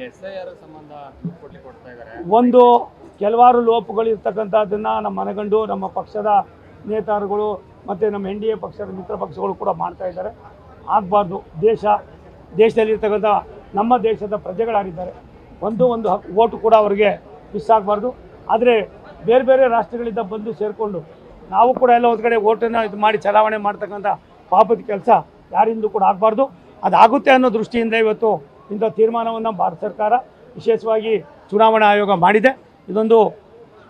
SIR ಸಂಬಂಧ ದೂರು ಕೊಡ್ತಾ ಇದ್ದಾರೆ. ಒಂದು ಕೆಲವಾರು ಲೋಪಗಳು ಇರ್ತಕ್ಕಂಥದ್ದನ್ನು ನಮ್ಮ ಮನಗಂಡು ನಮ್ಮ ಪಕ್ಷದ ನೇತಾರುಗಳು ಮತ್ತು ನಮ್ಮ NDA ಪಕ್ಷದ ಮಿತ್ರ ಪಕ್ಷಗಳು ಕೂಡ ಮಾಡ್ತಾ ಇದ್ದಾರೆ. ಆಗಬಾರ್ದು. ದೇಶದಲ್ಲಿರ್ತಕ್ಕಂಥ ನಮ್ಮ ದೇಶದ ಪ್ರಜೆಗಳಾಗಿದ್ದಾರೆ. ಒಂದು ಓಟು ಕೂಡ ಅವರಿಗೆ ಮಿಸ್ ಆಗಬಾರ್ದು. ಆದರೆ ಬೇರೆ ಬೇರೆ ರಾಷ್ಟ್ರಗಳಿಂದ ಬಂದು ಸೇರಿಕೊಂಡು ನಾವು ಕೂಡ ಎಲ್ಲ ಒಂದು ಕಡೆ ಓಟನ್ನು ಇದು ಮಾಡಿ ಚಲಾವಣೆ ಮಾಡ್ತಕ್ಕಂಥ ಪಾಪದ ಕೆಲಸ ಯಾರಿಂದೂ ಕೂಡ ಆಗಬಾರ್ದು. ಅದಾಗುತ್ತೆ ಅನ್ನೋ ದೃಷ್ಟಿಯಿಂದ ಇವತ್ತು ಇಂಥ ತೀರ್ಮಾನವನ್ನು ಭಾರತ ಸರ್ಕಾರ ವಿಶೇಷವಾಗಿ ಚುನಾವಣಾ ಆಯೋಗ ಮಾಡಿದೆ. ಇದೊಂದು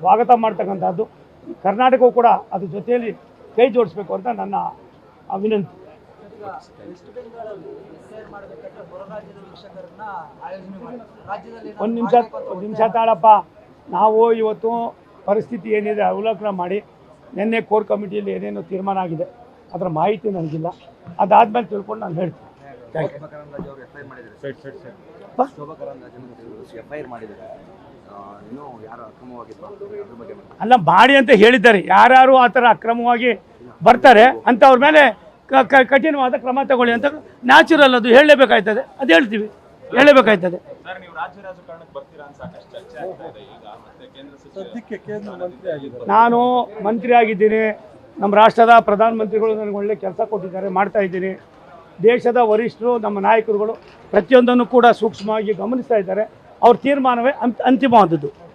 ಸ್ವಾಗತ ಮಾಡ್ತಕ್ಕಂಥದ್ದು. ಕರ್ನಾಟಕವು ಕೂಡ ಅದ್ರ ಜೊತೆಯಲ್ಲಿ ಕೈ ಜೋಡಿಸ್ಬೇಕು ಅಂತ ನನ್ನ ವಿನಂತಿ. ಒಂದು ನಿಮಿಷ ತಾಳಪ್ಪ. ನಾವು ಇವತ್ತು ಪರಿಸ್ಥಿತಿ ಏನಿದೆ ಅವಲೋಕನ ಮಾಡಿ ನಿನ್ನೆ ಕೋರ್ ಕಮಿಟಿಯಲ್ಲಿ ಏನೇನು ತೀರ್ಮಾನ ಆಗಿದೆ ಅದರ ಮಾಹಿತಿ ನನಗಿಲ್ಲ. ಅದಾದ್ಮೇಲೆ ತಿಳ್ಕೊಂಡು ನಾನು ಹೇಳ್ತೀನಿ. ಅಲ್ಲ ಮಾಡಿ ಅಂತ ಹೇಳಿದ್ದಾರೆ. ಯಾರು ಆ ಥರ ಅಕ್ರಮವಾಗಿ ಬರ್ತಾರೆ ಅಂತ ಅವ್ರ ಮೇಲೆ ಕಠಿಣವಾದ ಕ್ರಮ ತಗೊಳ್ಳಿ ಅಂತ ನ್ಯಾಚುರಲ್ ಅದು ಹೇಳಲೇಬೇಕಾಯ್ತದೆ. ಅದು ಹೇಳ್ತೀವಿ, ಹೇಳಲೇಬೇಕಾಯ್ತದೆ. ನಾನು ಮಂತ್ರಿ ಆಗಿದ್ದೀನಿ. ನಮ್ಮ ರಾಷ್ಟ್ರದ ಪ್ರಧಾನಮಂತ್ರಿಗಳು ನನಗೆ ಒಳ್ಳೆ ಕೆಲಸ ಕೊಟ್ಟಿದ್ದಾರೆ, ಮಾಡ್ತಾ ಇದ್ದೀನಿ. ದೇಶದ ವರಿಷ್ಠರು ನಮ್ಮ ನಾಯಕರುಗಳು ಪ್ರತಿಯೊಂದನ್ನು ಕೂಡ ಸೂಕ್ಷ್ಮವಾಗಿ ಗಮನಿಸ್ತಾ ಇದ್ದಾರೆ. ಅವ್ರ ತೀರ್ಮಾನವೇ ಅಂತಿಮವಾದದ್ದು.